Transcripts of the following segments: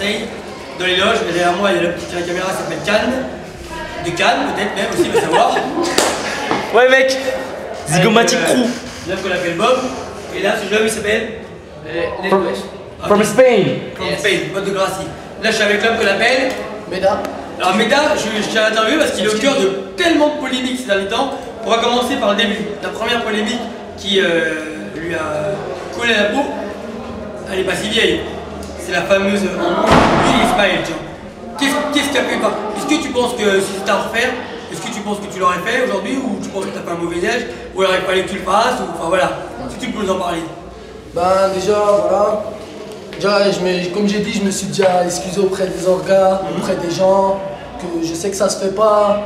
Marseille, dans les loges. Et derrière moi, il y a le petit qui a la caméra qui s'appelle Cannes. De Cannes, peut-être même aussi, il va savoir. Ouais, mec. Zygomatic Crew. Là, qu'on l'appelle Bob. Et là, ce jeune, il s'appelle From Spain. From Spain, Bob de Gracie. Là, je suis avec l'homme qu'on appelle Meda. Alors, Meda, je tiens à l'interviewer parce qu'il est au cœur de tellement de polémiques ces derniers temps. On va commencer par le début. La première polémique qui lui a collé la peau, elle n'est pas si vieille. C'est la fameuse Will Ismail. Qu'est-ce qui a fait pas? Est-ce que tu penses que si c'était à refaire, est-ce que tu penses que tu l'aurais fait aujourd'hui ou tu penses que tu as fait un mauvais âge ou il aurait fallu que tu le fasses ou enfin voilà, si tu peux nous en parler. Ben déjà voilà. Déjà comme j'ai dit, je me suis déjà excusé auprès des orgas, auprès des gens, que je sais que ça se fait pas.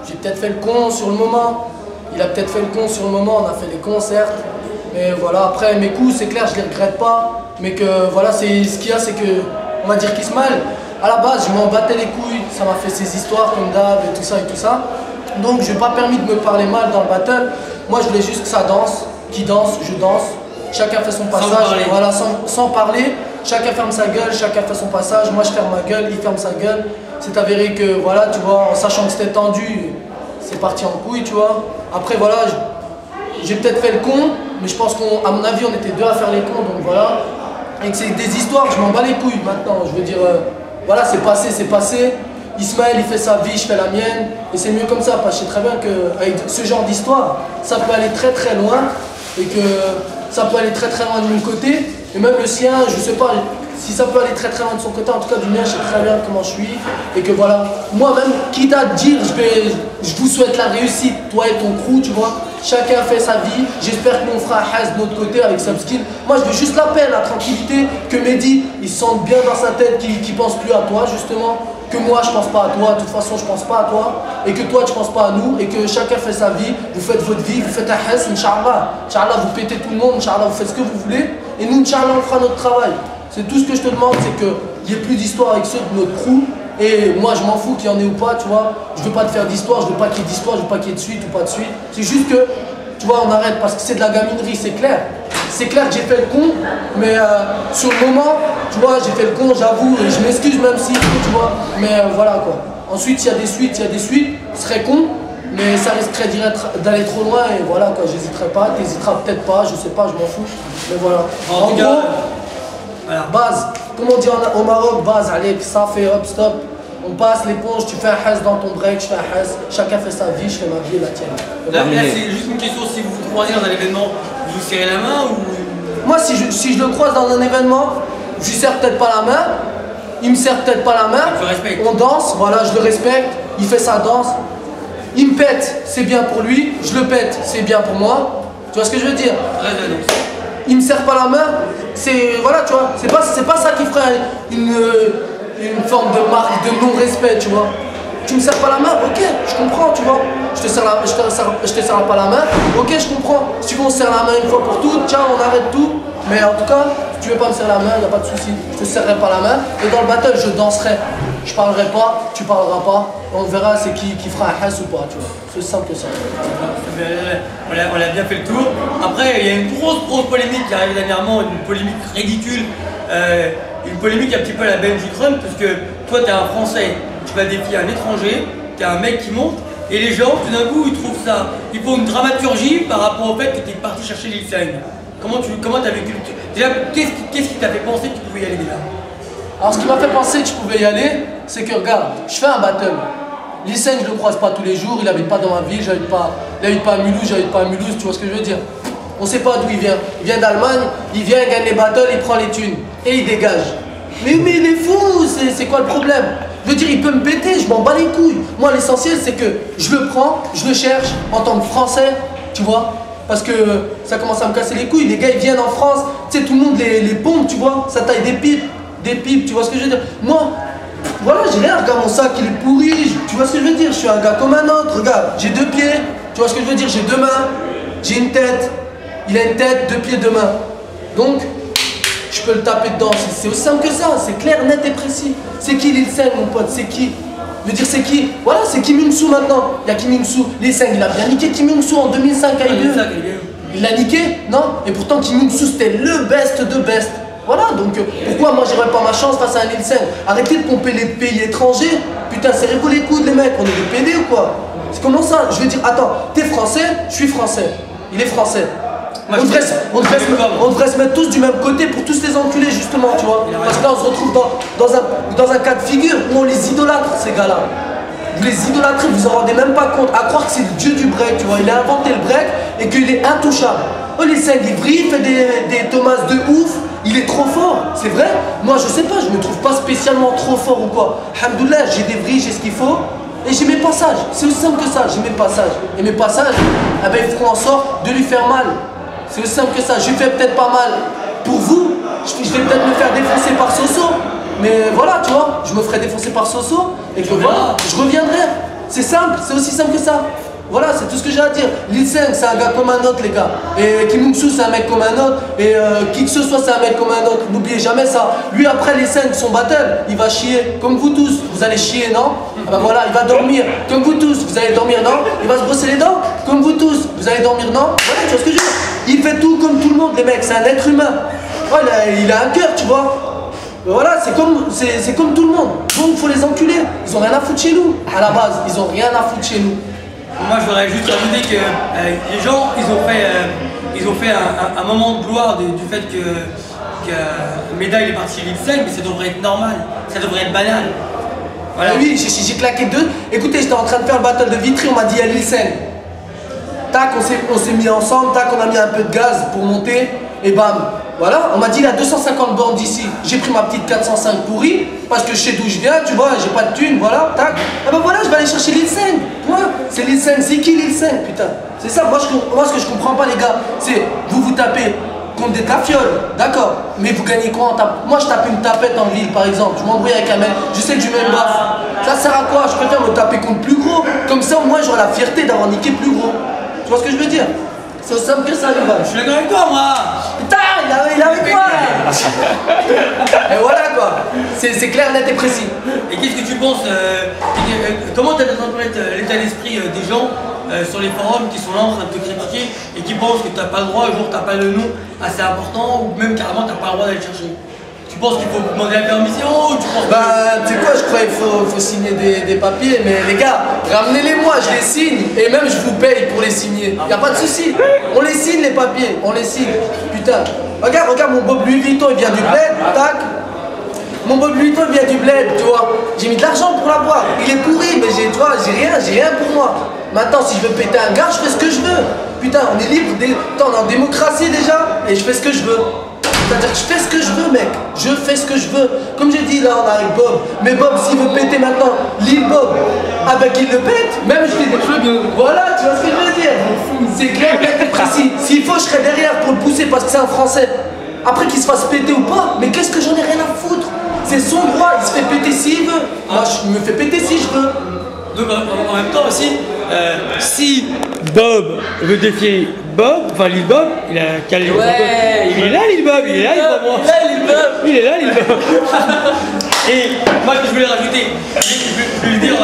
J'ai peut-être fait le con sur le moment. Il a peut-être fait le con sur le moment, on a fait les cons certes. Mais voilà, après mes coups, c'est clair, je les regrette pas. Mais que voilà, ce qu'il y a, c'est que, on va dire qu'Ismail, à la base, je m'en battais les couilles, ça m'a fait ses histoires comme d'hab et tout ça et tout ça. Donc je n'ai pas permis de me parler mal dans le battle. Moi je voulais juste que ça danse, qu'il danse, je danse. Chacun fait son passage, voilà, sans parler. Chacun ferme sa gueule, chacun fait son passage. Moi je ferme ma gueule, il ferme sa gueule. C'est avéré que voilà, tu vois, en sachant que c'était tendu, c'est parti en couille, tu vois. Après voilà, j'ai peut-être fait le con, mais je pense qu'à mon avis on était deux à faire les cons, donc voilà. Et que c'est des histoires, je m'en bats les couilles maintenant, je veux dire, voilà, c'est passé, c'est passé. Ismaël il fait sa vie, je fais la mienne, et c'est mieux comme ça, parce que je sais très bien qu'avec ce genre d'histoire, ça peut aller très très loin, et que ça peut aller très très loin de mon côté, et même le sien, je sais pas si ça peut aller très très loin de son côté, en tout cas du mien, je sais très bien comment je suis, et que voilà, moi-même, quitte à te dire, je vous souhaite la réussite, toi et ton crew, tu vois, chacun fait sa vie, j'espère que mon frère Haz de l'autre côté avec Subskin, moi je veux juste la paix, la tranquillité, que Mehdi, il se sente bien dans sa tête, qu'il pense plus à toi justement, que moi je pense pas à toi, de toute façon je pense pas à toi, et que toi tu penses pas à nous, et que chacun fait sa vie, vous faites votre vie, vous faites un Haz, Inch'Allah, Inch'Allah vous pétez tout le monde, Inch'Allah vous faites ce que vous voulez, et nous Inch'Allah on fera notre travail. C'est tout ce que je te demande, c'est qu'il n'y ait plus d'histoire avec ceux de notre crew. Et moi je m'en fous qu'il y en ait ou pas, tu vois. Je veux pas te faire d'histoire, je veux pas qu'il y ait d'histoire, je veux pas qu'il y ait de suite ou pas de suite. C'est juste que, tu vois, on arrête parce que c'est de la gaminerie, c'est clair. C'est clair que j'ai fait le con, mais sur le moment, tu vois, j'ai fait le con, j'avoue, et je m'excuse même si, tu vois. Mais voilà quoi. Ensuite, s'il y a des suites, ce serait con, mais ça risquerait d'aller trop loin et voilà quoi, j'hésiterai pas, t'hésiteras peut-être pas, je sais pas, je m'en fous. Mais voilà. En gros, voilà. Base, comme on dit au Maroc, base, allez, ça fait hop, stop. On passe l'éponge, tu fais un haz dans ton break, je fais un haz, chacun fait sa vie, je fais ma vie et la tienne. Là, c'est juste une question, si vous vous croisez dans un événement, vous vous serrez la main ou... Moi, si je le croise dans un événement, je lui serre peut-être pas la main, il me serre peut-être pas la main, on danse, voilà, je le respecte, il fait sa danse, il me pète, c'est bien pour lui, je le pète, c'est bien pour moi, tu vois ce que je veux dire? Il me serre pas la main, c'est, voilà, tu vois, c'est pas ça qui ferait une forme de marque de non-respect, tu vois. Tu me serres pas la main, ok, je comprends, tu vois. Je te serre pas la main, ok, je comprends. Si tu veux on se serre la main une fois pour toutes, tiens, on arrête tout. Mais en tout cas, si tu veux pas me serrer la main, il n'y a pas de souci. Je te serrerai pas la main. Et dans le battle, je danserai. Je parlerai pas, tu parleras pas. On verra c'est qui fera un hass ou pas, tu vois. C'est simple que ça. On a bien fait le tour. Après, il y a une grosse polémique qui arrive dernièrement, une polémique ridicule. Une polémique un petit peu à la Benji Crump, parce que toi, tu es un Français, tu vas défier un étranger, tu es un mec qui monte, et les gens, tout d'un coup, ils trouvent ça. Il faut une dramaturgie par rapport au fait que tu es parti chercher l'Ilsaïn. Comment tu as vécu le... Déjà, qu'est-ce qui t'a fait penser que tu pouvais y aller déjà? Alors, ce qui m'a fait penser que je pouvais y aller, c'est que, regarde, je fais un battle. L'Ilsaïn, je le croise pas tous les jours, il habite pas dans ma ville, j'habite pas à Mulhouse, tu vois ce que je veux dire? On sait pas d'où il vient. Il vient d'Allemagne, il vient, il gagne les battles, il prend les thunes. Et il dégage. Mais il est fou, c'est quoi le problème? Je veux dire, il peut me péter, je m'en bats les couilles. Moi, l'essentiel, c'est que je le prends, je le cherche en tant que Français, tu vois. Parce que ça commence à me casser les couilles. Les gars, ils viennent en France, tu sais, tout le monde les pompe, tu vois. Ça taille des pipes, tu vois ce que je veux dire? Moi, voilà, j'ai rien, regarde mon sac, il est pourri. Tu vois ce que je veux dire? Je suis un gars comme un autre, regarde, j'ai deux pieds. Tu vois ce que je veux dire? J'ai deux mains, j'ai une tête. Il a une tête, deux pieds, deux mains. Donc, je peux le taper dedans. C'est aussi simple que ça. C'est clair, net et précis. C'est qui l'Ilsaïn, mon pote? C'est qui? Je veux dire, c'est qui? Voilà, c'est Kim Young-soo maintenant. Il y a Kim Young-soo. L'Ilsaïn, il a bien niqué Kim Young-soo en 2005 à IBE. Il l'a niqué? Non. Et pourtant, Kim Young-soo, c'était le best de best. Voilà, donc pourquoi moi j'aurais pas ma chance face à un Nielsen? Arrêtez de pomper les pays étrangers. Putain, serrez-vous les coudes les mecs, on est des PD ou quoi? C'est comment ça? Je veux dire, attends, t'es français, je suis français. Il est français. Moi, On devrait se mettre tous du même côté pour tous les enculer justement, tu vois. Parce que là on se retrouve dans un cas de figure où on les idolâtre ces gars-là. Vous les idolâtrez, vous en rendez même pas compte. À croire que c'est le dieu du break, tu vois. Il a inventé le break et qu'il est intouchable. Oh, les 5 livres, il fait des Thomas de ouf. Il est trop fort, c'est vrai. Moi je sais pas, je me trouve pas spécialement trop fort ou quoi. Alhamdoulilah, j'ai des vrilles, j'ai ce qu'il faut. Et j'ai mes passages, c'est aussi simple que ça, j'ai mes passages. Et mes passages, eh ben, ils feront en sorte de lui faire mal. C'est aussi simple que ça, je lui fais peut-être pas mal pour vous, je vais peut-être me faire défoncer par Soso. Mais voilà, tu vois, je me ferai défoncer par Soso et que voilà, je reviendrai. C'est simple, c'est aussi simple que ça. Voilà, c'est tout ce que j'ai à dire. Lil Seng, c'est un gars comme un autre, les gars. Et Kim Mungsu, c'est un mec comme un autre. Et qui que ce soit, c'est un mec comme un autre. N'oubliez jamais ça. Lui, après les Seng, son battle, il va chier. Comme vous tous, vous allez chier, non? Ah ben voilà, il va dormir. Comme vous tous, vous allez dormir, non? Il va se brosser les dents. Comme vous tous, vous allez dormir, non? Voilà, tu vois ce que je veux dire? Il fait tout comme tout le monde, les mecs. C'est un être humain. Oh, il a un cœur, tu vois. Voilà, c'est comme tout le monde. Donc, il faut les enculer. Ils ont rien à foutre chez nous. À la base, ils ont rien à foutre chez nous. Moi, je voudrais juste rajouter que les gens, ils ont fait un moment de gloire du fait que Médaille est parti chez Lil Seng, mais ça devrait être normal, ça devrait être banal. Voilà. Ah oui, j'ai claqué 2. Écoutez, j'étais en train de faire le battle de Vitry, on m'a dit à Lil Seng. Tac, on s'est mis ensemble, tac, on a mis un peu de gaz pour monter, et bam. Voilà, on m'a dit il a 250 bornes d'ici. J'ai pris ma petite 405 pourrie, parce que je sais d'où je viens, tu vois, j'ai pas de thune, voilà, tac. Et ben voilà, je vais aller chercher Lil Seng. Point. C'est Lil Seng, c'est qui Lil Seng, putain? C'est ça, moi ce que je comprends pas, les gars, c'est vous tapez contre des tafioles, d'accord, mais vous gagnez quoi en tape? Moi je tape une tapette en ville par exemple, je m'embrouille avec un mec, je sais que je mets une baffe. Ça sert à quoi? Je préfère me taper contre plus gros, comme ça au moins j'aurai la fierté d'avoir niqué plus gros. Tu vois ce que je veux dire? C'est aussi simple que ça, les gars. Je suis d'accord avec toi, moi. Putain, il a avec moi. Et voilà quoi, c'est clair, net et précis. Et qu'est-ce que tu penses, comment tu interprètes l'état d'esprit des gens sur les forums qui sont là en train de te critiquer et qui pensent que tu n'as pas le droit, un jour tu n'as pas le nom assez important ou même carrément tu n'as pas le droit d'aller chercher? Tu penses qu'il faut demander la permission ou tu penses tu sais quoi, je crois qu'il faut signer des papiers, mais les gars, ramenez-les-moi, je les signe et même je vous paye pour les signer. Y a pas de souci. On les signe les papiers, on les signe. Putain, regarde mon Bob Louis Vuitton, il vient du bled, tac. Mon Bob Louis Vuitton vient du bled, tu vois. J'ai mis de l'argent pour l'avoir. Il est pourri, mais j'ai rien pour moi. Maintenant, si je veux péter un gars, je fais ce que je veux. Putain, on est libre, on est en démocratie déjà, et je fais ce que je veux. C'est-à-dire que je fais ce que je veux, mec. Je fais ce que je veux. Comme j'ai dit, là, on a avec Bob. Mais Bob, s'il veut péter maintenant, Lil Bob, ah ben qu'il le pète. Même je fais des trucs. Voilà, tu vois ce que je veux dire. C'est clair, net et précis. S'il faut, je serai derrière pour le pousser parce que c'est un Français. Après qu'il se fasse péter ou pas, mais qu'est-ce que j'en ai rien à foutre. C'est son droit, il se fait péter s'il veut. Moi, je me fais péter si je veux. Donc en même temps aussi, si Bob veut défier Bob, enfin Lil Bob, il a calé ouais, il est là Lil Bob, il est là Lil Bob. Il est là Lil Bob. Et moi ce que je voulais rajouter, je voulais dire